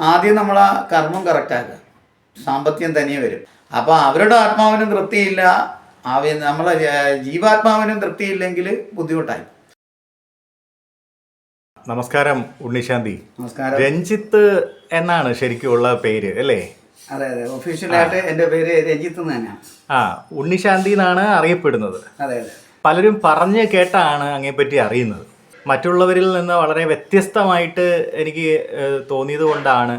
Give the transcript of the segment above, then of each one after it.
ആദ്യം നമ്മൾ ആ കർമ്മം കറക്റ്റാക്കുക, സാമ്പത്തികം തനിയെ വരും. അപ്പോൾ അവരുടെ ആത്മാവിനും തൃപ്തിയില്ല, നമ്മളെ ജീവാത്മാവിനും തൃപ്തിയില്ലെങ്കിൽ ബുദ്ധിമുട്ടായി. നമസ്കാരം ഉണ്ണിശാന്തി. നമസ്കാരം. രഞ്ജിത്ത് എന്നാണ് ശരിക്കുള്ള പേര് അല്ലേ? അതെ അതെ, ഒഫീഷ്യലായിട്ട് എൻ്റെ പേര് രഞ്ജിത്ത് തന്നെയാണ്. ഉണ്ണിശാന്തി എന്നാണ് അറിയപ്പെടുന്നത്. അതെ അതെ. പലരും പറഞ്ഞ് കേട്ടാണ് അങ്ങേപ്പറ്റി അറിയുന്നത്. മറ്റുള്ളവരിൽ നിന്ന് വളരെ വ്യത്യസ്തമായിട്ട് എനിക്ക് തോന്നിയത് കൊണ്ടാണ്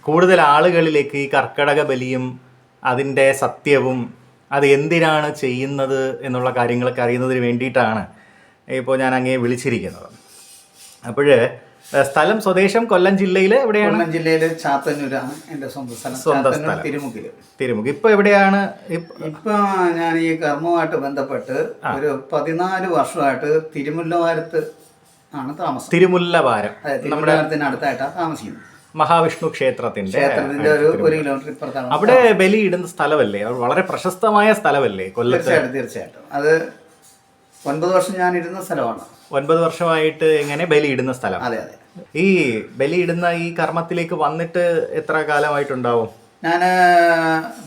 കൂടുതൽ ആളുകളിലേക്ക് ഈ കർക്കടക ബലിയും അതിൻ്റെ സത്യവും അത് എന്തിനാണ് ചെയ്യുന്നത് എന്നുള്ള കാര്യങ്ങളൊക്കെ അറിയുന്നതിന് വേണ്ടിയിട്ടാണ് ഇപ്പോൾ ഞാൻ അങ്ങേ വിളിച്ചിരിക്കുന്നത്. അപ്പോൾ സ്ഥലം സ്വദേശം കൊല്ലം ജില്ലയിൽ എവിടെയാണ്? കൊല്ലം ജില്ലയിൽ ചാത്തന്നൂരാണ് എൻ്റെ സ്വന്തം സ്ഥലം. തിരുമുഖ്. ഇപ്പൊ എവിടെയാണ്? ഇപ്പൊ ഞാൻ ഈ കർമ്മവുമായിട്ട് ബന്ധപ്പെട്ട് ഒരു 14 വർഷമായിട്ട് തിരുമുല്ലവാരത്ത് ആണ് താമസം. തിരുമുല്ലവാരം നമ്മുടെ അടുത്തായിട്ടാണ് താമസിക്കുന്നത്. മഹാവിഷ്ണു ക്ഷേത്രത്തിന്റെ ഒരു കിലോമീറ്റർ ഇപ്പുറത്താണ്. അവിടെ ബലി ഇടുന്ന സ്ഥലമല്ലേ? വളരെ പ്രശസ്തമായ സ്ഥലമല്ലേ കൊല്ലത്ത്? തീർച്ചയായിട്ടും. അത് 9 വർഷം ഞാൻ ഇരുന്ന സ്ഥലമാണ്. 9 വർഷമായിട്ട് എങ്ങനെ ബലി ഇടുന്ന സ്ഥലം? അതെ അതെ. ഈ ബലി ഇടുന്ന ഈ കർമ്മത്തിലേക്ക് വന്നിട്ട് എത്ര കാലമായിട്ടുണ്ടാവും? ഞാൻ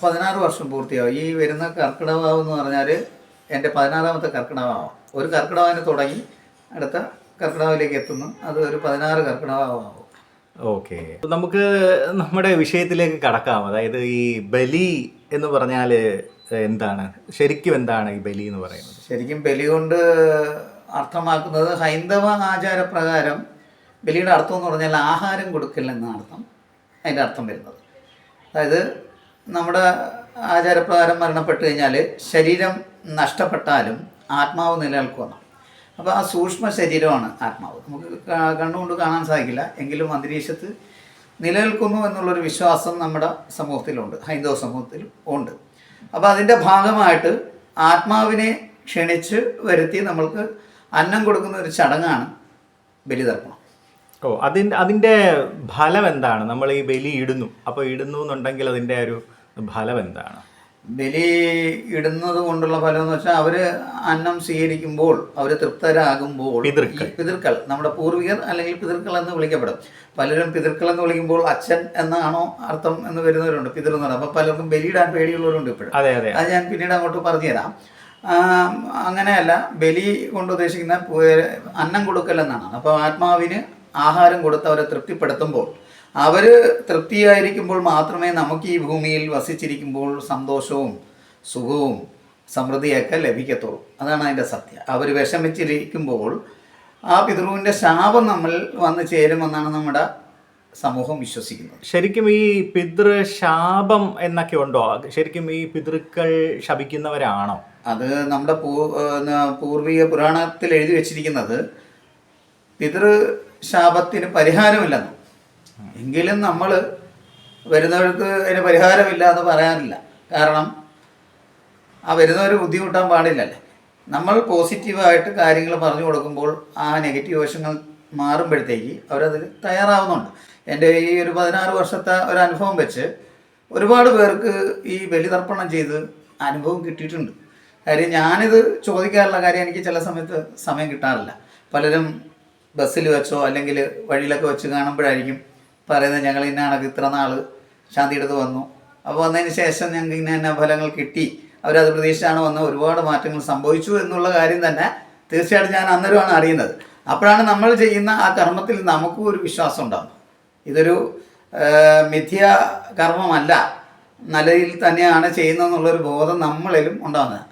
16 വർഷം പൂർത്തിയാവും. ഈ വരുന്ന കർക്കിടവാവ് എന്ന് പറഞ്ഞാൽ എൻ്റെ 16ാമത്തെ കർക്കിടവാവാം. ഒരു കർക്കിടവാവിന് തുടങ്ങി അടുത്ത കർക്കിടവാവിലേക്ക് എത്തുന്നു. അത് ഒരു 16 കർക്കിടവാവും. ഓക്കെ, നമുക്ക് നമ്മുടെ വിഷയത്തിലേക്ക് കടക്കാം. അതായത് ഈ ബലി എന്ന് പറഞ്ഞാൽ എന്താണ്? ശരിക്കും എന്താണ് ഈ ബലി എന്ന് പറയുന്നത്? ശരിക്കും ബലി കൊണ്ട് അർത്ഥമാക്കുന്നത് ഹൈന്ദവ ആചാരപ്രകാരം ബലിയുടെ അർത്ഥം എന്ന് പറഞ്ഞാൽ ആഹാരം കൊടുക്കില്ലെന്നാണ് അർത്ഥം. അതിൻ്റെ അർത്ഥം വരുന്നത്, അതായത് നമ്മുടെ ആചാരപ്രകാരം മരണപ്പെട്ട് കഴിഞ്ഞാൽ ശരീരം നഷ്ടപ്പെട്ടാലും ആത്മാവ് നിലനിൽക്കുമെന്നാണ്. അപ്പോൾ ആ സൂക്ഷ്മ ശരീരമാണ് ആത്മാവ്. നമുക്ക് കണ്ണുകൊണ്ട് കാണാൻ സാധിക്കില്ല, എങ്കിലും അന്തരീക്ഷത്ത് നിലനിൽക്കുന്നു എന്നുള്ളൊരു വിശ്വാസം നമ്മുടെ സമൂഹത്തിലുണ്ട്, ഹൈന്ദവ സമൂഹത്തിൽ ഉണ്ട്. അപ്പോൾ അതിൻ്റെ ഭാഗമായിട്ട് ആത്മാവിനെ ക്ഷണിച്ച് വരുത്തി നമ്മൾക്ക് അന്നം കൊടുക്കുന്ന ഒരു ചടങ്ങാണ് ബലിതർപ്പണം. അതിൻ്റെ ഫലം എന്താണ്? നമ്മൾ ഈ ബലി ഇടുന്നു, അപ്പോൾ ഇടുന്നു എന്നുണ്ടെങ്കിൽ അതിൻ്റെ ഒരു ഫലം എന്താണ്? ബലി ഇടുന്നത് കൊണ്ടുള്ള ഫലം എന്ന് വെച്ചാൽ അവർ അന്നം സ്വീകരിക്കുമ്പോൾ അവർ തൃപ്തരാകുമ്പോൾ പിതൃക്കൾ, നമ്മുടെ പൂർവികർ അല്ലെങ്കിൽ പിതൃക്കൾ എന്ന് വിളിക്കപ്പെടും. പലരും പിതൃക്കൾ എന്ന് വിളിക്കുമ്പോൾ അച്ഛൻ എന്നാണോ അർത്ഥം എന്ന് വരുന്നവരുണ്ട്, പിതൃ എന്ന് പറയുന്നത്. അപ്പോൾ പലർക്കും ബലിയിടാൻ പേടിയുള്ളവരുണ്ട് ഇപ്പോഴും. അത് ഞാൻ പിന്നീട് അങ്ങോട്ട് പറഞ്ഞുതരാം. അങ്ങനെയല്ല, ബലി കൊണ്ട് ഉദ്ദേശിക്കുന്ന അന്നം കൊടുക്കലെന്നാണ്. അപ്പോൾ ആത്മാവിന് ആഹാരം കൊടുത്ത് അവരെ തൃപ്തിപ്പെടുത്തുമ്പോൾ, അവർ തൃപ്തിയായിരിക്കുമ്പോൾ മാത്രമേ നമുക്ക് ഈ ഭൂമിയിൽ വസിച്ചിരിക്കുമ്പോൾ സന്തോഷവും സുഖവും സമൃദ്ധിയൊക്കെ ലഭിക്കത്തുള്ളൂ. അതാണ് അതിൻ്റെ സത്യം. അവർ വിഷമിച്ചിരിക്കുമ്പോൾ ആ പിതൃവിൻ്റെ ശാപം നമ്മൾ വന്നു ചേരുമെന്നാണ് നമ്മുടെ സമൂഹം വിശ്വസിക്കുന്നത്. ശരിക്കും ഈ പിതൃശാപം എന്നൊക്കെ ഉണ്ടോ? ശരിക്കും ഈ പിതൃക്കൾ ശപിക്കുന്നവരാണോ? അത് നമ്മുടെ പൂർവിക പുരാണത്തിൽ എഴുതി വെച്ചിരിക്കുന്നത് പിതൃശാപത്തിന് പരിഹാരമില്ലെന്ന്. എങ്കിലും നമ്മൾ വരുന്നവർക്ക് അതിന് പരിഹാരമില്ല എന്ന് പറയാനില്ല. കാരണം ആ വരുന്നവർ ബുദ്ധിമുട്ടാൻ പാടില്ലല്ലേ. നമ്മൾ പോസിറ്റീവായിട്ട് കാര്യങ്ങൾ പറഞ്ഞു കൊടുക്കുമ്പോൾ ആ നെഗറ്റീവ് വശങ്ങൾ മാറുമ്പോഴത്തേക്ക് അവരതിൽ തയ്യാറാവുന്നുണ്ട്. എൻ്റെ ഈ ഒരു 16 വർഷത്തെ ഒരു അനുഭവം വെച്ച് ഒരുപാട് പേർക്ക് ഈ ബലിതർപ്പണം ചെയ്ത് അനുഭവം കിട്ടിയിട്ടുണ്ട്. കാര്യം ഞാനിത് ചോദിക്കാറുള്ള കാര്യം എനിക്ക് ചില സമയത്ത് സമയം കിട്ടാറില്ല. പലരും ബസ്സിൽ വെച്ചോ അല്ലെങ്കിൽ വഴിയിലൊക്കെ വെച്ച് കാണുമ്പോഴായിരിക്കും പറയുന്നത്, ഞങ്ങൾ ഇന്ന കണക്ക് ഇത്ര നാൾ ശാന്തിയുടെ അടുത്ത് വന്നു, അപ്പോൾ വന്നതിന് ശേഷം ഞങ്ങൾക്ക് ഇന്ന ഫലങ്ങൾ കിട്ടി, അവരത് പ്രതീക്ഷിച്ചാണ് വന്ന് ഒരുപാട് മാറ്റങ്ങൾ സംഭവിച്ചു എന്നുള്ള കാര്യം തന്നെ തീർച്ചയായിട്ടും ഞാൻ അന്നേരമാണ് അറിയുന്നത്. അപ്പോഴാണ് നമ്മൾ ചെയ്യുന്ന ആ കർമ്മത്തിൽ നമുക്കും ഒരു വിശ്വാസം ഉണ്ടാകും. ഇതൊരു മിഥ്യാ കർമ്മമല്ല, നല്ലതിൽ തന്നെയാണ് ചെയ്യുന്നതെന്നുള്ളൊരു ബോധം നമ്മളിലും ഉണ്ടാകുന്നത്.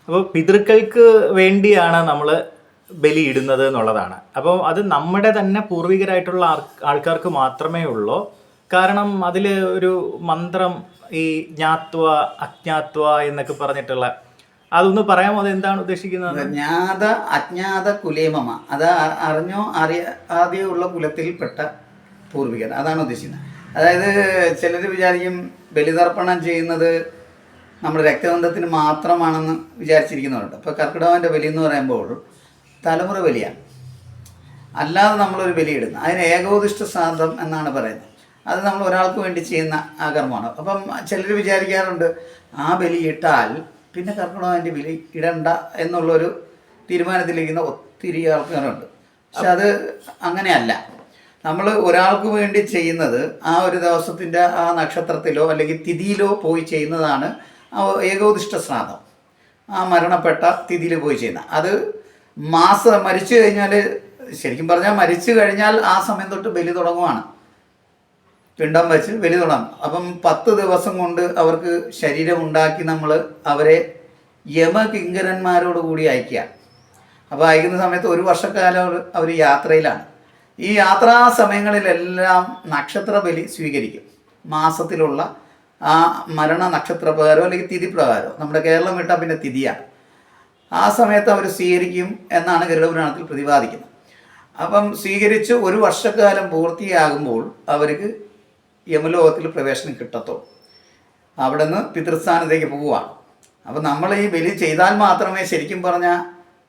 അപ്പോൾ പിതൃക്കൾക്ക് വേണ്ടിയാണ് നമ്മൾ ബലി ഇടുന്നത് എന്നുള്ളതാണ്. അപ്പോൾ അത് നമ്മുടെ തന്നെ പൂർവികരായിട്ടുള്ള ആൾക്കാർക്ക് മാത്രമേ ഉള്ളൂ. കാരണം അതിൽ ഒരു മന്ത്രം, ഈ ജ്ഞാത്വ അജ്ഞാത്വ എന്നൊക്കെ പറഞ്ഞിട്ടുള്ള, അതൊന്ന് പറയാമോ? അത് എന്താണ് ഉദ്ദേശിക്കുന്നത്? ജ്ഞാത അജ്ഞാത കുലേമമ, അത് അറിഞ്ഞോ അറിയാതെയുള്ള കുലത്തിൽപ്പെട്ട പൂർവികർ, അതാണ് ഉദ്ദേശിക്കുന്നത്. അതായത് ചിലർ വിചാരിക്കും ബലിതർപ്പണം ചെയ്യുന്നത് നമ്മുടെ രക്തബന്ധത്തിന് മാത്രമാണെന്ന് വിചാരിച്ചിരിക്കുന്നവരുണ്ട്. ഇപ്പോൾ കർക്കിടകൻ്റെ ബലി എന്ന് പറയുമ്പോൾ തലമുറ ബലിയാണ്, അല്ലാതെ നമ്മളൊരു ബലിയിടുന്നത്. അതിന് ഏകോദിഷ്ട ശ്രാദ്ധം എന്നാണ് പറയുന്നത്. അത് നമ്മൾ ഒരാൾക്ക് വേണ്ടി ചെയ്യുന്ന ആ കർമ്മമാണ്. അപ്പം ചിലർ വിചാരിക്കാറുണ്ട് ആ ബലി ഇട്ടാൽ പിന്നെ കർക്കിടകൻ്റെ ബലി ഇടണ്ട എന്നുള്ളൊരു തീരുമാനത്തിലിരിക്കുന്ന ഒത്തിരി ആൾക്കാരുണ്ട്. പക്ഷെ അത് അങ്ങനെയല്ല. നമ്മൾ ഒരാൾക്ക് വേണ്ടി ചെയ്യുന്നത് ആ ഒരു ദിവസത്തിൻ്റെ ആ നക്ഷത്രത്തിലോ അല്ലെങ്കിൽ തിഥിയിലോ പോയി ചെയ്യുന്നതാണ് ആ ഏകോദിഷ്ട ശ്രാദ്ധം. ആ മരണപ്പെട്ട തിഥിയിൽ പോയി ചെയ്യുന്ന അത് മരിച്ചു കഴിഞ്ഞാൽ, ശരിക്കും പറഞ്ഞാൽ മരിച്ചു കഴിഞ്ഞാൽ ആ സമയം തൊട്ട് ബലി തുടങ്ങുവാണ്. പിണ്ടം വെച്ച് ബലി തുടങ്ങും. അപ്പം 10 ദിവസം കൊണ്ട് അവർക്ക് ശരീരം ഉണ്ടാക്കി നമ്മൾ അവരെ യമകിങ്കരന്മാരോട് കൂടി അയക്കുക. അപ്പോൾ അയക്കുന്ന സമയത്ത് 1 വർഷക്കാലം അവർ യാത്രയിലാണ്. ഈ യാത്രാ സമയങ്ങളിലെല്ലാം നക്ഷത്ര ബലി സ്വീകരിക്കും. മാസത്തിലുള്ള ആ മരണ നക്ഷത്രപ്രകാരമോ അല്ലെങ്കിൽ തിഥി പ്രകാരമോ, നമ്മുടെ കേരളം വിട്ടാൽ പിന്നെ തിഥിയാണ്, ആ സമയത്ത് അവർ സ്വീകരിക്കും എന്നാണ് ഗരുഡപുരാണത്തിൽ പ്രതിപാദിക്കുന്നത്. അപ്പം സ്വീകരിച്ച് 1 വർഷക്കാലം പൂർത്തിയാകുമ്പോൾ അവർക്ക് യമലോകത്തിൽ പ്രവേശനം കിട്ടത്തുള്ളൂ. അവിടെ നിന്ന് പിതൃസ്ഥാനത്തേക്ക് പോവുകയാണ്. അപ്പം നമ്മൾ ഈ ബലി ചെയ്താൽ മാത്രമേ ശരിക്കും പറഞ്ഞാൽ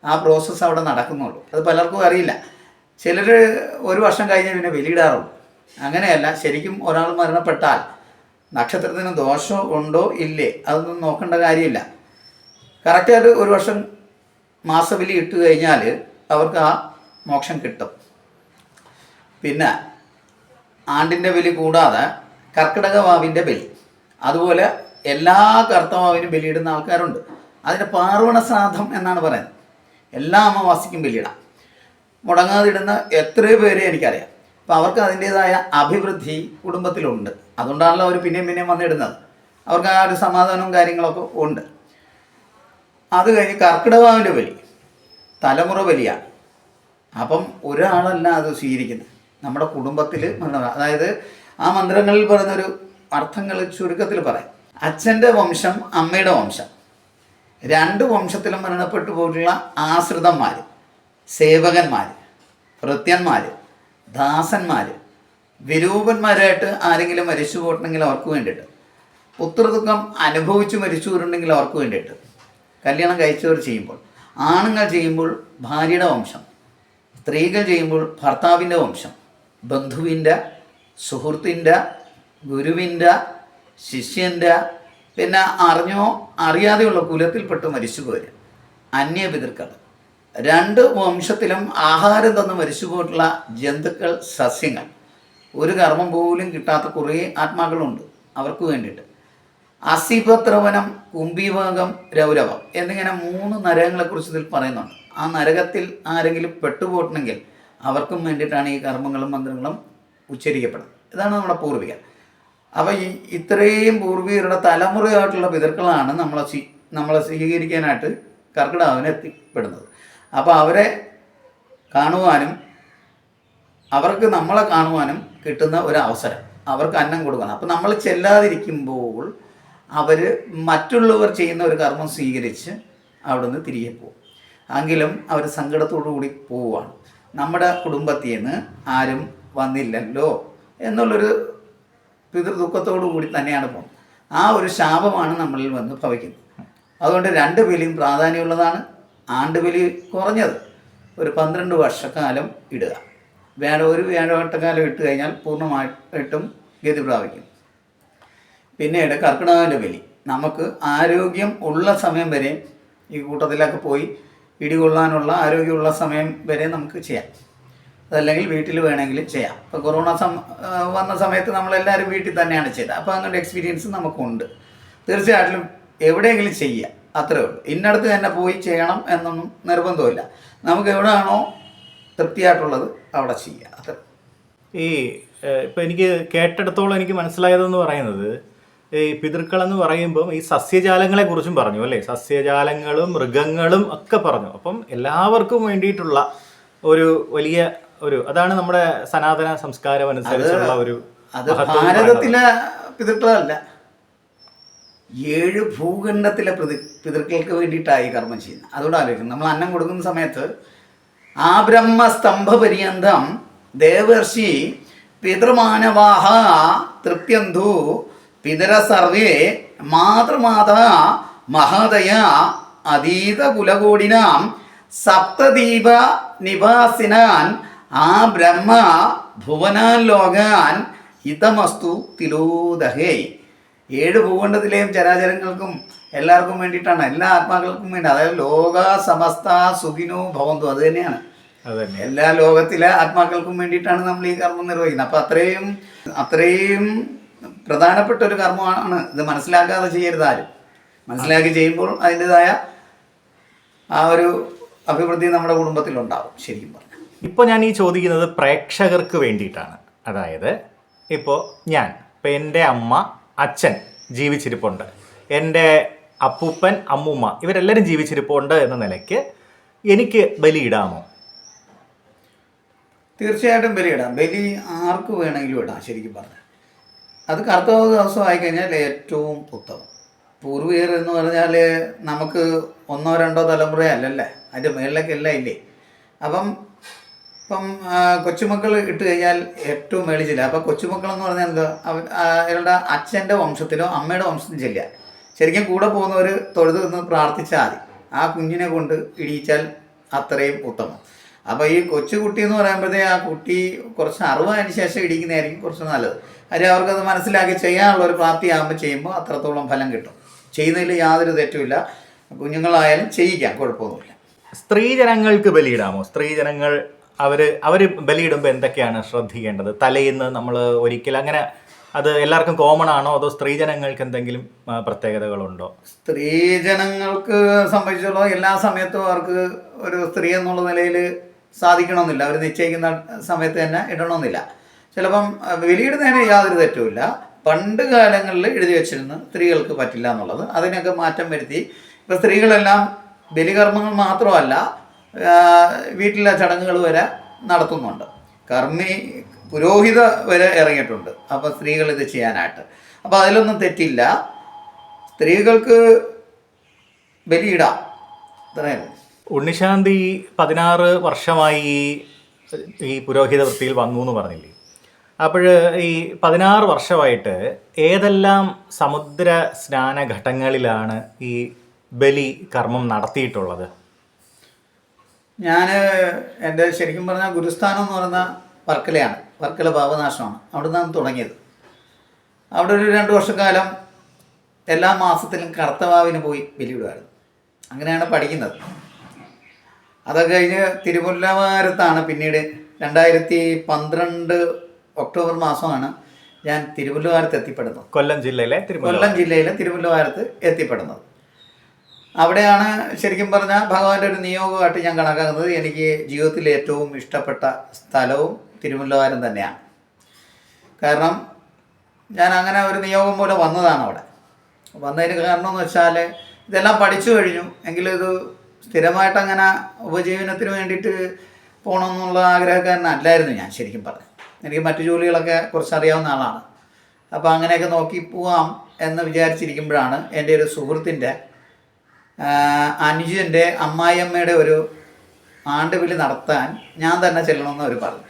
ആ പ്രോസസ്സ് അവിടെ നടക്കുന്നുള്ളൂ. അത് പലർക്കും അറിയില്ല. ചിലർ 1 വർഷം കഴിഞ്ഞ് പിന്നെ ബലിയിടാറുള്ളൂ. അങ്ങനെയല്ല. ശരിക്കും ഒരാൾ മരണപ്പെട്ടാൽ നക്ഷത്രത്തിന് ദോഷം ഉണ്ടോ ഇല്ലേ അതൊന്നും നോക്കേണ്ട കാര്യമില്ല. കറക്റ്റായിട്ട് 1 വർഷം മാസബലി ഇട്ട് കഴിഞ്ഞാൽ അവർക്ക് ആ മോക്ഷം കിട്ടും. പിന്നെ ആണ്ടിൻ്റെ ബലി കൂടാതെ കർക്കിടകവാവിൻ്റെ ബലി, അതുപോലെ എല്ലാ കർത്തവാവിനും ബലിയിടുന്ന ആൾക്കാരുണ്ട്. അതിന് പാർവണ ശ്രാദ്ധം എന്നാണ് പറയുന്നത്. എല്ലാ അമാവാസിക്കും ബലിയിടാം. മുടങ്ങാതിടുന്ന എത്രയോ പേരെ എനിക്കറിയാം. അപ്പോൾ അവർക്ക് അതിൻ്റേതായ അഭിവൃദ്ധി കുടുംബത്തിലുണ്ട്. അതുകൊണ്ടാണല്ലോ അവർ പിന്നെയും പിന്നെയും വന്നിടുന്നത്. അവർക്ക് ആ ഒരു സമാധാനവും കാര്യങ്ങളൊക്കെ ഉണ്ട്. അത് കഴിഞ്ഞ് കർക്കിടകവാവിൻ്റെ ബലി തലമുറ ബലിയാണ്. അപ്പം ഒരാളല്ല അത് സ്വീകരിക്കുന്നത്. നമ്മുടെ കുടുംബത്തിൽ അതായത് ആ മന്ത്രങ്ങളിൽ പറയുന്നൊരു അർത്ഥങ്ങൾ ചുരുക്കത്തിൽ പറയാം. അച്ഛൻ്റെ വംശം, അമ്മയുടെ വംശം, 2 വംശത്തിലും മരണപ്പെട്ടു പോയിട്ടുള്ള ആശ്രിതന്മാർ, സേവകന്മാർ, ഭൃത്യന്മാർ, ദാസന്മാർ, വിരൂപന്മാരായിട്ട് ആരെങ്കിലും മരിച്ചു പോയിട്ടുണ്ടെങ്കിൽ അവർക്ക് വേണ്ടിയിട്ട്, പുത്രദുഃഖം അനുഭവിച്ച് മരിച്ചുപോയിട്ടുണ്ടെങ്കിൽ അവർക്ക് വേണ്ടിയിട്ട്, കല്യാണം കഴിച്ചവർ ചെയ്യുമ്പോൾ, ആണുങ്ങൾ ചെയ്യുമ്പോൾ ഭാര്യയുടെ വംശം, സ്ത്രീകൾ ചെയ്യുമ്പോൾ ഭർത്താവിൻ്റെ വംശം, ബന്ധുവിൻ്റെ, സുഹൃത്തിൻ്റെ, ഗുരുവിൻ്റെ, ശിഷ്യൻ്റെ, പിന്നെ അറിഞ്ഞോ അറിയാതെയുള്ള കുലത്തിൽപ്പെട്ട് മരിച്ചുപോര്, അന്യപിതൃക്കൾ, 2 വംശത്തിലും ആഹാരം തന്ന് മരിച്ചുപോയിട്ടുള്ള ജന്തുക്കൾ, സസ്യങ്ങൾ, ഒരു കർമ്മം പോലും കിട്ടാത്ത കുറേ ആത്മാക്കളുണ്ട്. അവർക്ക് വേണ്ടിയിട്ട് അസിപത്രവനം, കുംഭീഭാഗം, രൗരവം എന്നിങ്ങനെ 3 നരകങ്ങളെക്കുറിച്ച് ഇതിൽ പറയുന്നുണ്ട്. ആ നരകത്തിൽ ആരെങ്കിലും പെട്ടുപോയിട്ടുണ്ടെങ്കിൽ അവർക്കും വേണ്ടിയിട്ടാണ് ഈ കർമ്മങ്ങളും മന്ത്രങ്ങളും ഉച്ചരിക്കപ്പെടുന്നത്. ഇതാണ് നമ്മുടെ പൂർവികർ. അപ്പോൾ ഇത്രയും പൂർവികരുടെ തലമുറയായിട്ടുള്ള പിതൃക്കളാണ് നമ്മളെ സ്വീകരിക്കാനായിട്ട് കർക്കിടകവാവിന് എത്തിപ്പെടുന്നത്. അപ്പോൾ അവരെ കാണുവാനും അവർക്ക് നമ്മളെ കാണുവാനും കിട്ടുന്ന ഒരു അവസരം, അവർക്ക് അന്നം കൊടുക്കണം. അപ്പോൾ നമ്മൾ ചെല്ലാതിരിക്കുമ്പോൾ അവർ മറ്റുള്ളവർ ചെയ്യുന്ന ഒരു കർമ്മം സ്വീകരിച്ച് അവിടെ നിന്ന് തിരികെ പോകും. എങ്കിലും അവർ സങ്കടത്തോടു കൂടി പോവുകയാണ്. നമ്മുടെ കുടുംബത്തിൽ നിന്ന് ആരും വന്നില്ലല്ലോ എന്നുള്ളൊരു പിതൃദുഃഖത്തോടു കൂടി തന്നെയാണ് പോകുന്നത്. ആ ഒരു ശാപമാണ് നമ്മളിൽ വന്ന് ഭവിക്കുന്നത്. അതുകൊണ്ട് 2 ബലിയും പ്രാധാന്യമുള്ളതാണ്. ആണ്ടുബലി കുറഞ്ഞത് ഒരു 12 വർഷക്കാലം ഇടുക. ഒരു വ്യാഴവട്ടക്കാലം ഇട്ട് കഴിഞ്ഞാൽ പൂർണ്ണമായിട്ടും ഗതി പ്രാപിക്കും. പിന്നീട് കർക്കിടകവാവിൻ്റെ ബലി നമുക്ക് ആരോഗ്യം ഉള്ള സമയം വരെ ഈ കൂട്ടത്തിലൊക്കെ പോയി ഇടികൊള്ളാനുള്ള ആരോഗ്യമുള്ള സമയം വരെ നമുക്ക് ചെയ്യാം. അതല്ലെങ്കിൽ വീട്ടിൽ വേണമെങ്കിലും ചെയ്യാം. ഇപ്പോൾ കൊറോണ വന്ന സമയത്ത് നമ്മളെല്ലാവരും വീട്ടിൽ തന്നെയാണ് ചെയ്തത്. അപ്പോൾ അങ്ങനത്തെ എക്സ്പീരിയൻസ് നമുക്കുണ്ട്. തീർച്ചയായിട്ടും എവിടെയെങ്കിലും ചെയ്യുക, അത്രേ ഉള്ളൂ. ഇന്നടത്ത് തന്നെ പോയി ചെയ്യണം എന്നൊന്നും നിർബന്ധമില്ല. നമുക്ക് എവിടെയാണോ തൃപ്തിയായിട്ടുള്ളത് അവിടെ ചെയ്യുക, അത്ര. ഈ ഇപ്പം എനിക്ക് കേട്ടിടത്തോളം എനിക്ക് മനസ്സിലായതെന്ന് പറയുന്നത്, ഈ പിതൃക്കളെന്ന് പറയുമ്പം ഈ സസ്യജാലങ്ങളെ കുറിച്ചും പറഞ്ഞു അല്ലേ? സസ്യജാലങ്ങളും മൃഗങ്ങളും ഒക്കെ പറഞ്ഞു. അപ്പം എല്ലാവർക്കും വേണ്ടിയിട്ടുള്ള ഒരു വലിയ അതാണ് നമ്മുടെ സനാതന സംസ്കാരം അനുസരിച്ചുള്ള ഒരു. അത് ഭാരതത്തിലെ പിതൃക്കളല്ല, 7 ഭൂഖണ്ഡത്തിലെ പിതൃക്കൾക്ക് വേണ്ടിയിട്ടായി കർമ്മം ചെയ്യുന്നത്. അതുകൊണ്ട് ആലോചിക്കും, നമ്മൾ അന്നം കൊടുക്കുന്ന സമയത്ത് ആ ബ്രഹ്മസ്തംഭ പര്യന്തം ദേവർഷി പിതൃമാനവാഹ തൃപ്യന്തു പിതര സർവേ മാതൃമാത മഹോദയ അതീത കുലകോടിനാം സപ്തദീപ നിവാസിനാൻ ആ ബ്രഹ്മ ഭുവനാൻ ലോകാൻ ഇതമസ്തു തിലോദഹേ. 7 ഭൂഖണ്ഡത്തിലെയും ചരാചരങ്ങൾക്കും എല്ലാവർക്കും വേണ്ടിയിട്ടാണ്, എല്ലാ ആത്മാക്കൾക്കും വേണ്ടി. അതായത് ലോക സമസ്ത സുഖിനോ ഭവന്തു, അത് തന്നെയാണ്. അതന്നെ. എല്ലാ ലോകത്തിലെ ആത്മാക്കൾക്കും വേണ്ടിയിട്ടാണ് നമ്മൾ ഈ കർമ്മം നിർവഹിക്കുന്നത്. അപ്പം അത്രയും പ്രധാനപ്പെട്ട ഒരു കർമ്മമാണ് ഇത്. മനസ്സിലാക്കാതെ ചെയ്യരുത് ആരും. മനസ്സിലാക്കി ചെയ്യുമ്പോൾ അതിൻ്റെതായ ആ ഒരു അഭിവൃദ്ധി നമ്മുടെ കുടുംബത്തിലുണ്ടാവും ശരിക്കും പറഞ്ഞു. ഇപ്പോൾ ഞാൻ ഈ ചോദിക്കുന്നത് പ്രേക്ഷകർക്ക് വേണ്ടിയിട്ടാണ്. അതായത് ഇപ്പോൾ എൻ്റെ അമ്മ അച്ഛൻ ജീവിച്ചിരിപ്പുണ്ട്, എൻ്റെ അപ്പൂപ്പൻ അമ്മൂമ്മ ഇവരെല്ലാവരും ജീവിച്ചിരിപ്പുണ്ട് എന്ന നിലയ്ക്ക് എനിക്ക് ബലിയിടാമോ? തീർച്ചയായിട്ടും ബലിയിടാം. ബലി ആർക്ക് വേണമെങ്കിലും ഇടാം ശരിക്കും പറഞ്ഞാൽ. അത് കർത്തവ ദിവസം ആയിക്കഴിഞ്ഞാൽ ഏറ്റവും ഉത്തമം. പൂർവികർ എന്ന് പറഞ്ഞാൽ നമുക്ക് 1-2 തലമുറയല്ലല്ലേ, അതിൻ്റെ മേളിലേക്കെല്ലാം ഇല്ലേ. ഇപ്പം കൊച്ചുമക്കൾ ഇട്ട് കഴിഞ്ഞാൽ ഏറ്റവും മേളിച്ചില്ല. അപ്പം കൊച്ചുമക്കളെന്ന് പറഞ്ഞാൽ എന്താ, അവരുടെ അച്ഛൻ്റെ വംശത്തിലോ അമ്മയുടെ വംശത്തിലും ചെല്ലുക. ശരിക്കും കൂടെ പോകുന്നവർ തൊഴുത് നിന്ന് പ്രാർത്ഥിച്ചാൽ മതി. ആ കുഞ്ഞിനെ കൊണ്ട് ഇടിയിച്ചാൽ അത്രയും ഉത്തമം. അപ്പോൾ ഈ കൊച്ചുകുട്ടി എന്ന് പറയുമ്പോഴത്തേ ആ കുട്ടി കുറച്ച് അറിവായതിന് ശേഷം ഇടിക്കുന്നതായിരിക്കും കുറച്ച് നല്ലത്. കാര്യം അവർക്കത് മനസ്സിലാക്കി ചെയ്യാനുള്ള ഒരു പ്രാപ്തിയാകുമ്പോൾ ചെയ്യുമ്പോൾ അത്രത്തോളം ഫലം കിട്ടും. ചെയ്യുന്നതിൽ യാതൊരു തെറ്റുമില്ല. കുഞ്ഞുങ്ങളായാലും ചെയ്യിക്കാം, കുഴപ്പമൊന്നുമില്ല. സ്ത്രീജനങ്ങൾക്ക് ബലിയിടാമോ? സ്ത്രീജനങ്ങൾ അവർ ബലിയിടുമ്പോൾ എന്തൊക്കെയാണ് ശ്രദ്ധിക്കേണ്ടത്? തലേന്ന് നമ്മൾ ഒരിക്കൽ അങ്ങനെ അത് എല്ലാവർക്കും കോമൺ ആണോ, അതോ സ്ത്രീജനങ്ങൾക്ക് എന്തെങ്കിലും പ്രത്യേകതകളുണ്ടോ? സ്ത്രീജനങ്ങൾക്ക് സംബന്ധിച്ചുള്ള എല്ലാ സമയത്തും അവർക്ക് ഒരു സ്ത്രീ എന്നുള്ള നിലയിൽ സാധിക്കണമെന്നില്ല. അവർ നിശ്ചയിക്കുന്ന സമയത്ത് തന്നെ ഇടണമെന്നില്ല. ചിലപ്പം ബലിയിടുന്നതിന് യാതൊരു തെറ്റുമില്ല. പണ്ട് കാലങ്ങളിൽ എഴുതി വെച്ചിരുന്നു സ്ത്രീകൾക്ക് പറ്റില്ല എന്നുള്ളത്. അതിനൊക്കെ മാറ്റം വരുത്തി. ഇപ്പോൾ സ്ത്രീകളെല്ലാം ബലികർമ്മങ്ങൾ മാത്രമല്ല വീട്ടിലെ ചടങ്ങുകൾ വരെ നടത്തുന്നുണ്ട്. പുരോഹിത വരെ ഇറങ്ങിയിട്ടുണ്ട്. അപ്പോൾ സ്ത്രീകൾ ഇത് ചെയ്യാനായിട്ട്. അപ്പോൾ അതിലൊന്നും തെറ്റില്ല. സ്ത്രീകൾക്ക് ബലിയിടാം. ഇത്രയും. ഉണ്ണിശാന്തി 16 വർഷമായി ഈ പുരോഹിത വൃത്തിയിൽ വന്നു എന്ന് പറഞ്ഞില്ലേ? അപ്പോൾ ഈ 16 വർഷമായിട്ട് ഏതെല്ലാം സമുദ്ര സ്നാന ഘട്ടങ്ങളിലാണ് ഈ ബലി കർമ്മം നടത്തിയിട്ടുള്ളത്? ഞാൻ എൻ്റെ ശരിക്കും പറഞ്ഞാൽ ഗുരുസ്ഥാനം എന്ന് പറയുന്ന വർക്കലയാണ്. വർക്കല പാപനാശമാണ്. അവിടെ നിന്നാണ് തുടങ്ങിയത്. അവിടെ ഒരു 2 വർഷക്കാലം എല്ലാ മാസത്തിലും കർത്തവാവിന് പോയി ബലിയിടുമായിരുന്നു. അങ്ങനെയാണ് പഠിക്കുന്നത്. അതൊക്കെ കഴിഞ്ഞ് തിരുമുല്ലവാരത്താണ് പിന്നീട് 2012 ഒക്ടോബർ മാസമാണ് ഞാൻ തിരുമുല്ലവാരത്ത് എത്തിപ്പെടുന്നത്. കൊല്ലം ജില്ലയിലെ തിരുമുല്ലവാരത്ത് എത്തിപ്പെടുന്നത്. അവിടെയാണ് ശരിക്കും പറഞ്ഞാൽ ഭഗവാന്റെ ഒരു നിയോഗമായിട്ട് ഞാൻ കണക്കാക്കുന്നത്. എനിക്ക് ജീവിതത്തിൽ ഏറ്റവും ഇഷ്ടപ്പെട്ട സ്ഥലവും തിരുമുല്ലവാരം തന്നെയാണ്. കാരണം ഞാൻ അങ്ങനെ ഒരു നിയോഗം പോലെ വന്നതാണ് അവിടെ. വന്നതിന് കാരണം എന്ന് വെച്ചാൽ ഇതെല്ലാം പഠിച്ചു കഴിഞ്ഞു. എങ്കിലും ഇത് സ്ഥിരമായിട്ടങ്ങനെ ഉപജീവനത്തിന് വേണ്ടിയിട്ട് പോകണമെന്നുള്ള ആഗ്രഹക്കാരനല്ലായിരുന്നു ഞാൻ ശരിക്കും പറഞ്ഞു. എനിക്ക് മറ്റു ജോലികളൊക്കെ കുറച്ചറിയാവുന്ന ആളാണ്. അപ്പോൾ അങ്ങനെയൊക്കെ നോക്കി പോവാം എന്ന് വിചാരിച്ചിരിക്കുമ്പോഴാണ് എൻ്റെ ഒരു സുഹൃത്തിൻ്റെ അനുജൻ്റെ അമ്മായിയമ്മയുടെ ഒരു ആണ്ടുവിളി നടത്താൻ ഞാൻ തന്നെ ചെല്ലണമെന്ന് അവർ പറഞ്ഞു.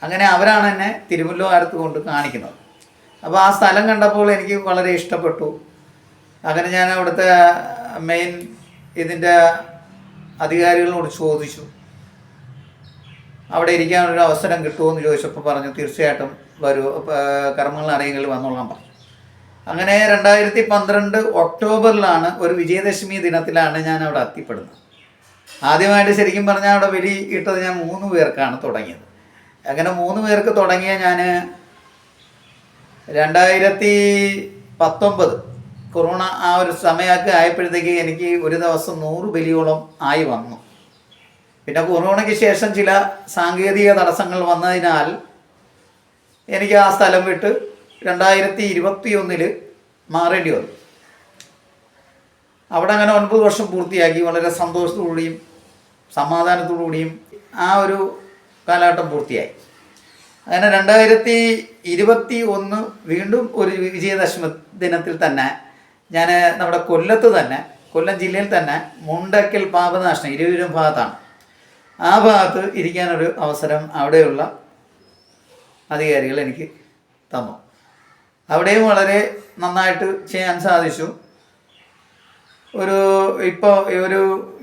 അങ്ങനെ അവരാണ് എന്നെ തിരുമുല്ലവാരത്ത് കൊണ്ട് കാണിക്കുന്നത്. അപ്പോൾ ആ സ്ഥലം കണ്ടപ്പോൾ എനിക്ക് വളരെ ഇഷ്ടപ്പെട്ടു. അങ്ങനെ ഞാൻ അവിടുത്തെ മെയിൻ ഇതിൻ്റെ അധികാരികളോട് ചോദിച്ചു അവിടെ ഇരിക്കാനൊരു അവസരം കിട്ടുമോ എന്ന് ചോദിച്ചപ്പോൾ പറഞ്ഞു തീർച്ചയായിട്ടും വരൂ, കർമ്മങ്ങൾ അറിയെങ്കിൽ വന്നോളാൻ പറഞ്ഞു. അങ്ങനെ 2012 ഒക്ടോബറിലാണ് ഒരു വിജയദശമി ദിനത്തിലാണ് ഞാൻ അവിടെ എത്തിപ്പെടുന്നത്. ആദ്യമായിട്ട് ശരിക്കും പറഞ്ഞാൽ അവിടെ ബലി ഇട്ടത് ഞാൻ 3 പേർക്കാണ് തുടങ്ങിയത്. അങ്ങനെ 3 പേർക്ക് തുടങ്ങിയ ഞാൻ 2019 കൊറോണ ആ ഒരു സമയമൊക്കെ ആയപ്പോഴത്തേക്ക് എനിക്ക് ഒരു ദിവസം 100 ബലിയോളം ആയി വന്നു. പിന്നെ കൊറോണയ്ക്ക് ശേഷം ചില സാങ്കേതിക തടസ്സങ്ങൾ വന്നതിനാൽ എനിക്ക് ആ സ്ഥലം വിട്ട് 2021 മാറേണ്ടി വന്നു. അവിടെ അങ്ങനെ 9 വർഷം പൂർത്തിയാക്കി വളരെ സന്തോഷത്തോടുകൂടിയും സമാധാനത്തോടുകൂടിയും ആ ഒരു കാലഘട്ടം പൂർത്തിയായി. അങ്ങനെ 2021 വീണ്ടും ഒരു വിജയദശമി ദിനത്തിൽ തന്നെ ഞാൻ നമ്മുടെ കൊല്ലം ജില്ലയിൽ തന്നെ മുണ്ടക്കൽ പാപനാശനം ഇരുവരും ഭാഗത്താണ്. ആ ഭാഗത്ത് ഇരിക്കാനൊരു അവസരം അവിടെയുള്ള അധികാരികൾ എനിക്ക് തന്നു. അവിടെയും വളരെ നന്നായിട്ട് ചെയ്യാൻ സാധിച്ചു.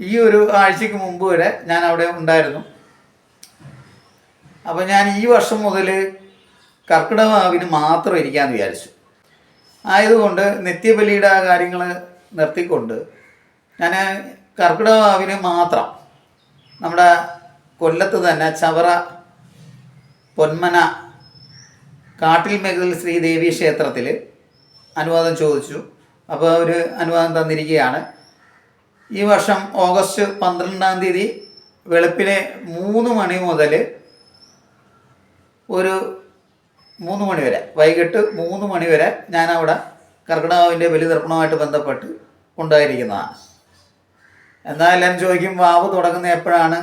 ഈ ഒരു ആഴ്ചക്ക് മുമ്പ് വരെ ഞാൻ അവിടെ ഉണ്ടായിരുന്നു. അപ്പോൾ ഞാൻ ഈ വർഷം മുതൽ കർക്കിടകവാവിന് മാത്രം ഇരിക്കാമെന്ന് വിചാരിച്ചു. ആയതുകൊണ്ട് നിത്യബലിയുടെ കാര്യങ്ങൾ നിർത്തിക്കൊണ്ട് ഞാൻ കർക്കിടകവാവിന് മാത്രം നമ്മുടെ കൊല്ലത്ത് തന്നെ ചവറ പൊന്മന കാട്ടിൽ മേഖലയിൽ ശ്രീദേവി ക്ഷേത്രത്തിൽ അനുവാദം ചോദിച്ചു. അപ്പോൾ അവർ അനുവാദം തന്നിരിക്കുകയാണ്. ഈ വർഷം ഓഗസ്റ്റ് 12-ാം തീയതി വെളുപ്പിനെ 3 മണി മുതൽ ഒരു 3 മണി വരെ, വൈകിട്ട് 3 മണി വരെ ഞാനവിടെ കർക്കിടകവാവിൻ്റെ ബലിതർപ്പണവുമായിട്ട് ബന്ധപ്പെട്ട് ഉണ്ടായിരിക്കുന്നതാണ്. എന്നാൽ എല്ലാവരും ചോദിക്കും വാവ് തുടങ്ങുന്നത് എപ്പോഴാണ്?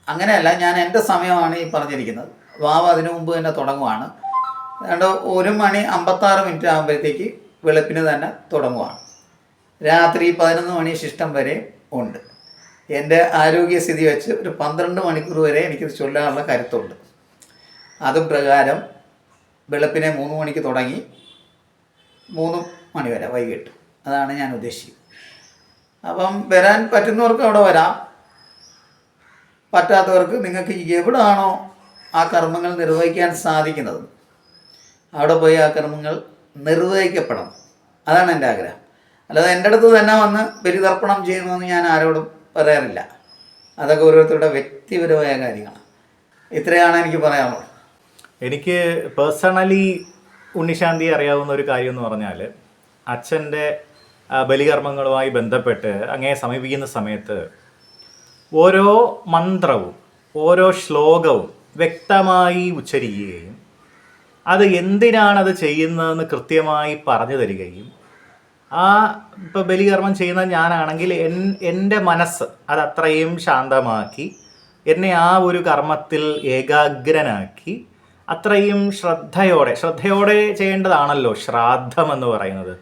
അങ്ങനെയല്ല, ഞാൻ എൻ്റെ സമയമാണ് ഈ പറഞ്ഞിരിക്കുന്നത്. വാവ് അതിനു മുമ്പ് തന്നെ തുടങ്ങുവാണ്. അതുകൊണ്ട് 1:56 ആകുമ്പോഴത്തേക്ക് വെളുപ്പിന് തന്നെ തുടങ്ങുവാണ്. രാത്രി 11 മണി ശിഷ്ടം വരെ ഉണ്ട്. എൻ്റെ ആരോഗ്യസ്ഥിതി വെച്ച് ഒരു 12 മണിക്കൂർ വരെ എനിക്കിത് ചൊല്ലാനുള്ള കരുത്തുണ്ട്. അതും പ്രകാരം വെളുപ്പിനെ 3 മണിക്ക് തുടങ്ങി 3 മണി വരെ വൈകിട്ട്, അതാണ് ഞാൻ ഉദ്ദേശിക്കുന്നത്. അപ്പം വരാൻ പറ്റുന്നവർക്ക് അവിടെ വരാം, പറ്റാത്തവർക്ക് നിങ്ങൾക്ക് എവിടെയാണോ ആ കർമ്മങ്ങൾ നിർവഹിക്കാൻ സാധിക്കുന്നത് അവിടെ പോയി ആ കർമ്മങ്ങൾ നിർവഹിക്കപ്പെടണം. അതാണ് എൻ്റെ ആഗ്രഹം. അല്ലാതെ എൻ്റെ അടുത്ത് തന്നെ വന്ന് ബലിതർപ്പണം ചെയ്യുന്നതെന്ന് ഞാൻ ആരോടും പറയാറില്ല. അതൊക്കെ ഓരോരുത്തരുടെ വ്യക്തിപരമായ കാര്യങ്ങളാണ്. ഇത്രയാണ് എനിക്ക് പറയാനുള്ളത്. എനിക്ക് പേഴ്സണലി ഉണ്ണിശാന്തി അറിയാവുന്ന ഒരു കാര്യം എന്ന് പറഞ്ഞാൽ, അച്ഛൻ്റെ ബലികർമ്മങ്ങളുമായി ബന്ധപ്പെട്ട് അങ്ങയെ സമീപിക്കുന്ന സമയത്ത് ഓരോ മന്ത്രവും ഓരോ ശ്ലോകവും വ്യക്തമായി ഉച്ചരിക്കുകയും അത് എന്തിനാണത് ചെയ്യുന്നതെന്ന് കൃത്യമായി പറഞ്ഞു തരികയും, ഇപ്പോൾ ബലികർമ്മം ചെയ്യുന്ന ഞാനാണെങ്കിൽ എൻ്റെ മനസ്സ് അത് അത്രയും ശാന്തമാക്കി എന്നെ ആ ഒരു കർമ്മത്തിൽ ഏകാഗ്രനാക്കി അത്രയും ശ്രദ്ധയോടെ ചെയ്യേണ്ടതാണല്ലോ ശ്രാദ്ധം എന്ന് പറയുന്നത്.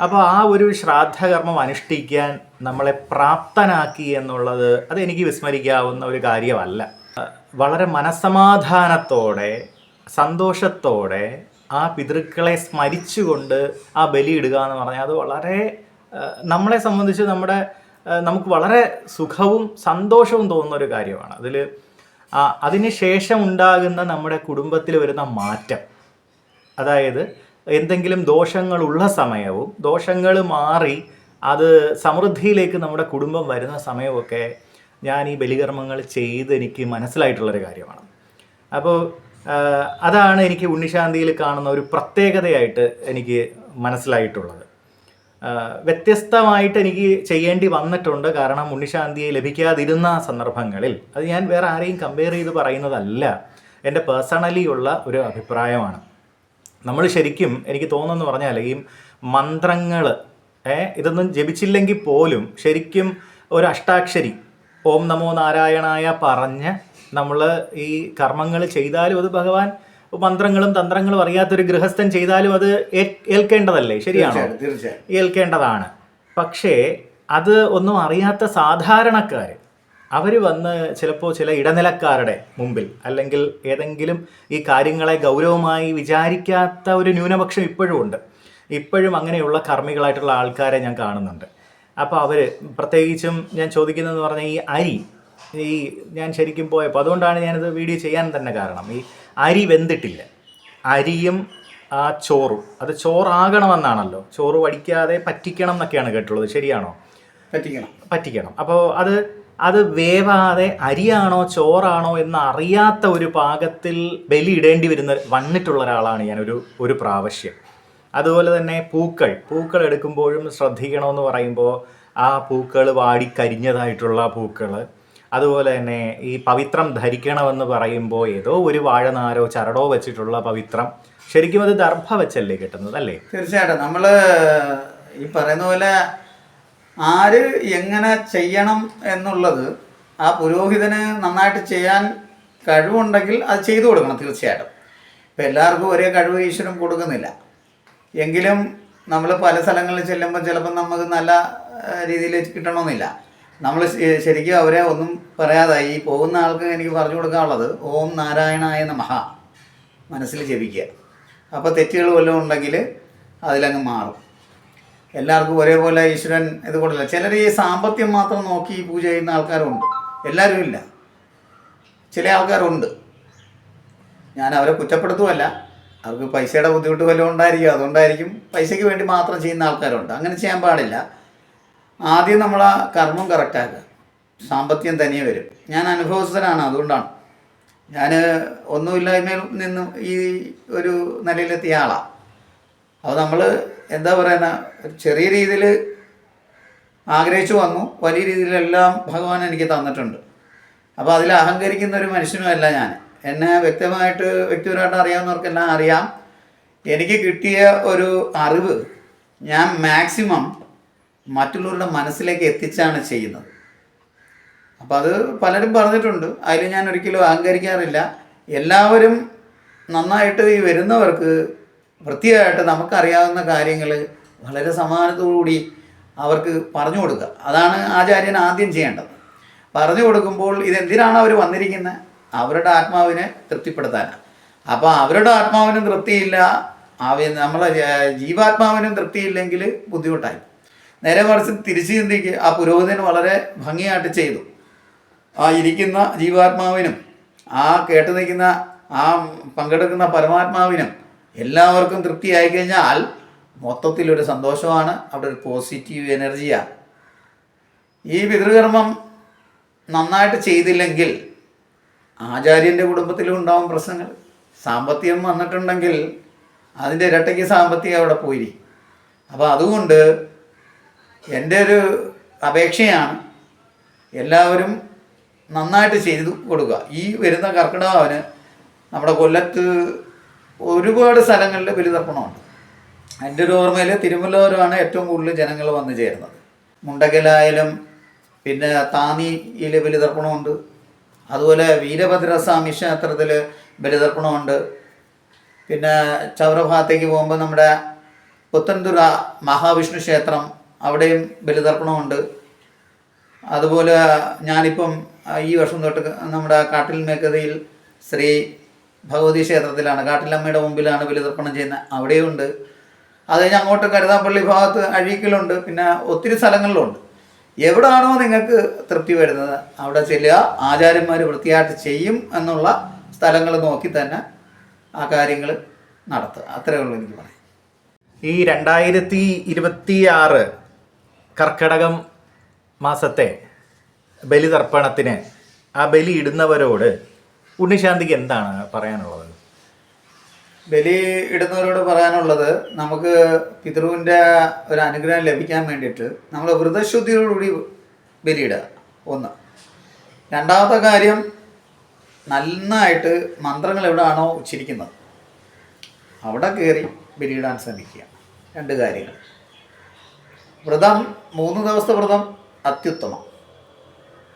അപ്പോൾ ആ ഒരു ശ്രാദ്ധകർമ്മം അനുഷ്ഠിക്കാൻ നമ്മളെ പ്രാപ്തനാക്കി എന്നുള്ളത് അതെനിക്ക് വിസ്മരിക്കാവുന്ന ഒരു കാര്യമല്ല. വളരെ മനസ്സമാധാനത്തോടെ സന്തോഷത്തോടെ ആ പിതൃക്കളെ സ്മരിച്ചുകൊണ്ട് ആ ബലിയിടുക എന്ന് പറഞ്ഞാൽ അത് വളരെ നമ്മളെ സംബന്ധിച്ച് നമുക്ക് വളരെ സുഖവും സന്തോഷവും തോന്നുന്ന ഒരു കാര്യമാണ്. അതിന് ശേഷം ഉണ്ടാകുന്ന നമ്മുടെ കുടുംബത്തിൽ വരുന്ന മാറ്റം, അതായത് എന്തെങ്കിലും ദോഷങ്ങളുള്ള സമയവും ദോഷങ്ങൾ മാറി അത് സമൃദ്ധിയിലേക്ക് നമ്മുടെ കുടുംബം വരുന്ന സമയമൊക്കെ ഞാൻ ഈ ബലികർമ്മങ്ങൾ ചെയ്ത് എനിക്ക് മനസ്സിലായിട്ടുള്ളൊരു കാര്യമാണ്. അപ്പോൾ അതാണ് എനിക്ക് ഉണ്ണിശാന്തിയിൽ കാണുന്ന ഒരു പ്രത്യേകതയായിട്ട് എനിക്ക് മനസ്സിലായിട്ടുള്ളത്. വ്യത്യസ്തമായിട്ട് എനിക്ക് ചെയ്യേണ്ടി വന്നിട്ടുണ്ട്. കാരണം ഉണ്ണിശാന്തിയെ ലഭിക്കാതിരുന്ന സന്ദർഭങ്ങളിൽ, അത് ഞാൻ വേറെ ആരെയും കമ്പയർ ചെയ്ത് പറയുന്നതല്ല, എൻ്റെ പേഴ്സണലി ഉള്ള ഒരു അഭിപ്രായമാണ്. നമ്മൾ ശരിക്കും എനിക്ക് തോന്നുന്നു പറഞ്ഞാൽ ഈ മന്ത്രങ്ങൾ ഇതൊന്നും ജപിച്ചില്ലെങ്കിൽ പോലും ശരിക്കും ഒരു അഷ്ടാക്ഷരി ഓം നമോ നാരായണായ പറഞ്ഞ് നമ്മൾ ഈ കർമ്മങ്ങൾ ചെയ്താലും അത് ഭഗവാൻ മന്ത്രങ്ങളും തന്ത്രങ്ങളും അറിയാത്തൊരു ഗൃഹസ്ഥൻ ചെയ്താലും അത് ഏൽക്കേണ്ടതല്ലേ? ശരിയാണോ? ഏൽക്കേണ്ടതാണ്. പക്ഷേ അത് ഒന്നും അറിയാത്ത സാധാരണക്കാർ അവർ വന്ന് ചിലപ്പോൾ ചില ഇടനിലക്കാരുടെ മുമ്പിൽ അല്ലെങ്കിൽ ഏതെങ്കിലും ഈ കാര്യങ്ങളെ ഗൗരവമായി വിചാരിക്കാത്ത ഒരു ന്യൂനപക്ഷം ഇപ്പോഴും ഉണ്ട്. ഇപ്പോഴും അങ്ങനെയുള്ള കർമ്മികളായിട്ടുള്ള ആൾക്കാരെ ഞാൻ കാണുന്നുണ്ട്. അപ്പോൾ അവർ പ്രത്യേകിച്ചും ഞാൻ ചോദിക്കുന്നതെന്ന് പറഞ്ഞാൽ ഈ ഞാൻ ശരിക്കും പോയപ്പോൾ അതുകൊണ്ടാണ് ഞാനിത് വീഡിയോ ചെയ്യാൻ തന്നെ കാരണം, ഈ അരി വെന്തിട്ടില്ല. അരിയും ആ ചോറും അത് ചോറാകണമെന്നാണല്ലോ, ചോറ് വടിക്കാതെ പറ്റിക്കണം എന്നൊക്കെയാണ് കേട്ടുള്ളത്. ശരിയാണോ? പറ്റിക്കണം. അപ്പോൾ അത് വേവാതെ അരിയാണോ ചോറാണോ എന്ന് അറിയാത്ത ഒരു പാകത്തിൽ ബലിയിടേണ്ടി വന്നിട്ടുള്ള ഒരാളാണ് ഞാൻ ഒരു പ്രാവശ്യം. അതുപോലെ തന്നെ പൂക്കൾ എടുക്കുമ്പോഴും ശ്രദ്ധിക്കണമെന്ന് പറയുമ്പോൾ ആ പൂക്കൾ വാടിക്കരിഞ്ഞതായിട്ടുള്ള പൂക്കൾ, അതുപോലെ തന്നെ ഈ പവിത്രം ധരിക്കണമെന്ന് പറയുമ്പോൾ ഏതോ ഒരു വാഴനാരോ ചരടോ വെച്ചിട്ടുള്ള പവിത്രം, ശരിക്കും അത് ദർഭ വെച്ചല്ലേ കിട്ടുന്നത് അല്ലേ? തീർച്ചയായിട്ടും. നമ്മൾ ഈ പറയുന്ന പോലെ ആര് എങ്ങനെ ചെയ്യണം എന്നുള്ളത് ആ പുരോഹിതന് നന്നായിട്ട് ചെയ്യാൻ കഴിവുണ്ടെങ്കിൽ അത് ചെയ്തു കൊടുക്കണം. തീർച്ചയായിട്ടും ഇപ്പം എല്ലാവർക്കും ഒരേ കഴിവ് ഈശ്വരൻ കൊടുക്കുന്നില്ല. എങ്കിലും നമ്മൾ പല സ്ഥലങ്ങളിൽ ചെല്ലുമ്പോൾ ചിലപ്പോൾ നമുക്ക് നല്ല രീതിയിൽ കിട്ടണമെന്നില്ല. നമ്മൾ ശരിക്കും അവരെ ഒന്നും പറയാതെ ഈ പോകുന്ന ആൾക്ക് എനിക്ക് പറഞ്ഞു കൊടുക്കാനുള്ളത് ഓം നാരായണായ നമഃ മനസ്സിൽ ജപിക്കുക. അപ്പോൾ തെറ്റുകൾ വല്ലതും ഉണ്ടെങ്കിൽ അതിലങ്ങ് മാറും. എല്ലാവർക്കും ഒരേപോലെ ഈശ്വരൻ ഇത് കൊണ്ടില്ല. ചിലർ ഈ സാമ്പത്തികം മാത്രം നോക്കി പൂജ ചെയ്യുന്ന ആൾക്കാരുണ്ട്. എല്ലാവരും ഇല്ല, ചില ആൾക്കാരുണ്ട്. ഞാൻ അവരെ കുറ്റപ്പെടുത്തുമല്ല, അവർക്ക് പൈസയുടെ ബുദ്ധിമുട്ട് വല്ലതും ഉണ്ടായിരിക്കും, അതുകൊണ്ടായിരിക്കും പൈസയ്ക്ക് വേണ്ടി മാത്രം ചെയ്യുന്ന ആൾക്കാരുണ്ട്. അങ്ങനെ ചെയ്യാൻ പാടില്ല. ആദ്യം നമ്മൾ ആ കർമ്മം കറക്റ്റാക്കുക. സാമ്പത്തികം തനിയെ വരും. ഞാൻ അനുഭവസ്ഥനാണ്, അതുകൊണ്ടാണ്. ഞാൻ ഒന്നുമില്ലായ്മയിൽ നിന്നും ഈ ഒരു നിലയിലെത്തിയ ആളാണ്. അപ്പോൾ നമ്മൾ എന്താ പറയുന്ന, ചെറിയ രീതിയിൽ ആഗ്രഹിച്ചു വന്നു, വലിയ രീതിയിലെല്ലാം ഭഗവാൻ എനിക്ക് തന്നിട്ടുണ്ട്. അപ്പോൾ അതിൽ അഹങ്കരിക്കുന്ന ഒരു മനുഷ്യനുമല്ല ഞാൻ. എന്നെ വ്യക്തിപരമായിട്ട് അറിയാവുന്നവർക്കെല്ലാം അറിയാം. എനിക്ക് കിട്ടിയ ഒരു അറിവ് ഞാൻ മാക്സിമം മറ്റുള്ളവരുടെ മനസ്സിലേക്ക് എത്തിച്ചാണ് ചെയ്യുന്നത്. അപ്പോൾ അത് പലരും പറഞ്ഞിട്ടുണ്ട്, അതിൽ ഞാൻ ഒരിക്കലും അഹങ്കരിക്കാറില്ല. എല്ലാവരും നന്നായിട്ട് ഈ വരുന്നവർക്ക് വൃത്തിയായിട്ട് നമുക്കറിയാവുന്ന കാര്യങ്ങൾ വളരെ സമാധാനത്തോടുകൂടി അവർക്ക് പറഞ്ഞു കൊടുക്കുക. അതാണ് ആചാര്യൻ ആദ്യം ചെയ്യേണ്ടത്. പറഞ്ഞു കൊടുക്കുമ്പോൾ ഇതെന്തിനാണ് അവർ വന്നിരിക്കുന്നത്? അവരുടെ ആത്മാവിനെ തൃപ്തിപ്പെടുത്താനാണ്. അപ്പോൾ അവരുടെ ആത്മാവിനും തൃപ്തിയില്ല, നമ്മളെ ജീവാത്മാവിനും തൃപ്തിയില്ലെങ്കിൽ ബുദ്ധിമുട്ടായി. നേരെ മറിച്ച് തിരിച്ച് ചിന്തിക്കുക, ആ പുരോഹിതൻ വളരെ ഭംഗിയായിട്ട് ചെയ്തു. ആ ഇരിക്കുന്ന ജീവാത്മാവിനും ആ കേട്ട് നിൽക്കുന്ന ആ പങ്കെടുക്കുന്ന പരമാത്മാവിനും എല്ലാവർക്കും തൃപ്തിയായി കഴിഞ്ഞാൽ മൊത്തത്തിലൊരു സന്തോഷമാണ്, അവിടെ ഒരു പോസിറ്റീവ് എനർജിയാണ്. ഈ പിതൃകർമ്മം നന്നായിട്ട് ചെയ്തില്ലെങ്കിൽ ആചാര്യൻ്റെ കുടുംബത്തിലും ഉണ്ടാവും പ്രശ്നങ്ങൾ. സാമ്പത്തികം വന്നിട്ടുണ്ടെങ്കിൽ അതിൻ്റെ ഇരട്ടയ്ക്ക് സാമ്പത്തികം അവിടെ പോയിരിക്കും. അപ്പോൾ അതുകൊണ്ട് എൻ്റെ ഒരു അപേക്ഷയാണ്, എല്ലാവരും നന്നായിട്ട് ചെയ്തു കൊടുക്കുക. ഈ വരുന്ന കർക്കിടകന് നമ്മുടെ കൊല്ലത്ത് ഒരുപാട് സ്ഥലങ്ങളിൽ ബലിതർപ്പണമുണ്ട്. എൻ്റെ ഒരു ഓർമ്മയിൽ തിരുവല്ലൂരാണ് ഏറ്റവും കൂടുതൽ ജനങ്ങൾ വന്നു ചേരുന്നത്. മുണ്ടക്കലായാലും പിന്നെ താന്നിയിൽ ബലിതർപ്പണമുണ്ട്. അതുപോലെ വീരഭദ്രസ്വാമി ക്ഷേത്രത്തിൽ ബലിതർപ്പണമുണ്ട്. പിന്നെ ചൗരഭാഗത്തേക്ക് പോകുമ്പോൾ നമ്മുടെ പുത്തൻതുറ മഹാവിഷ്ണു ക്ഷേത്രം, അവിടെയും ബലിതർപ്പണമുണ്ട്. അതുപോലെ ഞാനിപ്പം ഈ വർഷം തൊട്ട് നമ്മുടെ കാട്ടിൽ മേഖലയിൽ ശ്രീ ഭഗവതി ക്ഷേത്രത്തിലാണ്, കാട്ടിലമ്മയുടെ മുമ്പിലാണ് ബലിതർപ്പണം ചെയ്യുന്നത്, അവിടെയുണ്ട്. അത് കഴിഞ്ഞ് അങ്ങോട്ട് കരുതാപ്പള്ളി ഭാഗത്ത് അഴീക്കലുണ്ട്. പിന്നെ ഒത്തിരി സ്ഥലങ്ങളിലുണ്ട്. എവിടാണോ നിങ്ങൾക്ക് തൃപ്തി വരുന്നത് അവിടെ ചെല്ലുക. ആചാര്യന്മാർ വൃത്തിയായിട്ട് ചെയ്യും എന്നുള്ള സ്ഥലങ്ങൾ നോക്കി തന്നെ ആ കാര്യങ്ങൾ നടത്തുക. അത്രയേ ഉള്ളൂ എനിക്ക് പറയാം. ഈ 2026 കർക്കടകം മാസത്തെ ബലിതർപ്പണത്തിന് ആ ബലി ഇടുന്നവരോട് ഉണ്ണിശാന്തിക്ക് എന്താണ് പറയാനുള്ളത്? ബലി ഇടുന്നവരോട് പറയാനുള്ളത്, നമുക്ക് പിതൃവിൻ്റെ ഒരു അനുഗ്രഹം ലഭിക്കാൻ വേണ്ടിയിട്ട് നമ്മൾ വ്രതശുദ്ധിയോടുകൂടി ബലിയിടുക. ഒന്ന്. രണ്ടാമത്തെ കാര്യം, നന്നായിട്ട് മന്ത്രങ്ങൾ എവിടെയാണോ ഉച്ചരിക്കുന്നത് അവിടെ കയറി ബലിയിടാൻ ശ്രമിക്കുക. 2 കാര്യങ്ങൾ. വ്രതം 3 ദിവസത്തെ വ്രതം അത്യുത്തമം.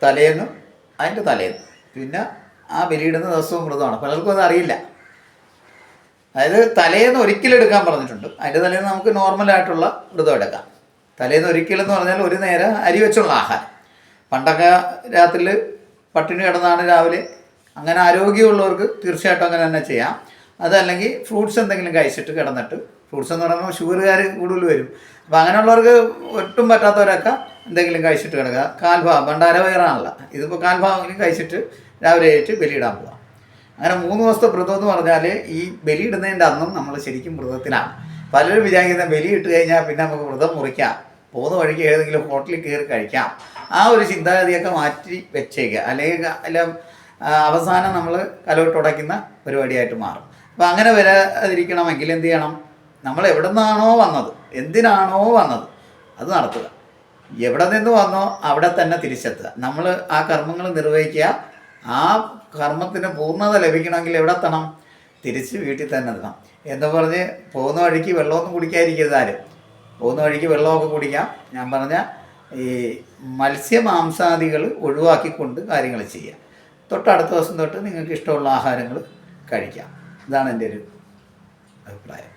തലേന്ന്, അതിൻ്റെ തലേന്ന്, പിന്നെ ആ ബലിയിടുന്ന ദിവസവും വ്രതമാണ്. പലർക്കും അത് അറിയില്ല. അതായത് തലേന്ന് ഒരിക്കലും എടുക്കാൻ പറഞ്ഞിട്ടുണ്ട്. അതിൻ്റെ തലേന്ന് നമുക്ക് നോർമലായിട്ടുള്ള വ്രതം എടുക്കാം. തലേന്ന് ഒരിക്കലെന്ന് പറഞ്ഞാൽ ഒരു നേരം അരി വെച്ചുള്ള ആഹാരം. പണ്ടൊക്കെ രാത്രിയിൽ പട്ടിണി കിടന്നാണ് രാവിലെ. അങ്ങനെ ആരോഗ്യമുള്ളവർക്ക് തീർച്ചയായിട്ടും അങ്ങനെ തന്നെ ചെയ്യാം. അതല്ലെങ്കിൽ ഫ്രൂട്ട്സ് എന്തെങ്കിലും കഴിച്ചിട്ട് കിടന്നിട്ട്, ഫ്രൂട്ട്സ് എന്ന് പറയുമ്പോൾ ഷുഗറുകാർ കൂടുതൽ വരും. അപ്പോൾ അങ്ങനെയുള്ളവർക്ക് ഒട്ടും പറ്റാത്തവരൊക്കെ എന്തെങ്കിലും കഴിച്ചിട്ട് കിടക്കുക. കാൽഭാഗം, പണ്ട് അരവയറാണല്ലോ, ഇതിപ്പോൾ കാൽഭാഗം കഴിച്ചിട്ട് രാവിലെ ആയിട്ട് ബലിയിടാൻ പോകാം. അങ്ങനെ 3 ദിവസത്തെ വ്രതം എന്ന് പറഞ്ഞാൽ ഈ ബലിയിടുന്നതിൻ്റെ അന്നും നമ്മൾ ശരിക്കും വ്രതത്തിലാണ്. പലരും വിചാരിക്കുന്ന ബലി ഇട്ട് കഴിഞ്ഞാൽ പിന്നെ നമുക്ക് വ്രതം മുറിക്കാം, പോകുന്ന വഴിക്ക് ഏതെങ്കിലും ഹോട്ടലിൽ കയറി കഴിക്കാം. ആ ഒരു ചിന്താഗതിയൊക്കെ മാറ്റി വെച്ചേക്കുക. അല്ലെങ്കിൽ അവസാനം നമ്മൾ കലോട്ടുടയ്ക്കുന്ന പരിപാടിയായിട്ട് മാറും. അപ്പോൾ അങ്ങനെ വരാതിരിക്കണമെങ്കിൽ എന്ത് ചെയ്യണം? നമ്മൾ എവിടെ നിന്നാണോ വന്നത്, എന്തിനാണോ വന്നത്, അത് നടത്തുക. എവിടെ നിന്ന് വന്നോ അവിടെ തന്നെ തിരിച്ചെത്തുക. നമ്മൾ ആ കർമ്മങ്ങൾ നിർവഹിക്കുക. ആ കർമ്മത്തിന് പൂർണ്ണത ലഭിക്കണമെങ്കിൽ എവിടെ എത്തണം? തിരിച്ച് വീട്ടിൽ തന്നെ എത്തണം. എന്ന് പറഞ്ഞ് പോകുന്ന വഴിക്ക് വെള്ളമൊന്നും കുടിക്കാതിരിക്കരുത് ആരും. പോകുന്ന വഴിക്ക് വെള്ളമൊക്കെ കുടിക്കാം. ഞാൻ പറഞ്ഞ ഈ മത്സ്യമാംസാദികൾ ഒഴിവാക്കിക്കൊണ്ട് കാര്യങ്ങൾ ചെയ്യാം. തൊട്ടടുത്ത ദിവസം തൊട്ട് നിങ്ങൾക്ക് ഇഷ്ടമുള്ള ആഹാരങ്ങൾ കഴിക്കാം. ഇതാണ് എൻ്റെ ഒരു അഭിപ്രായം.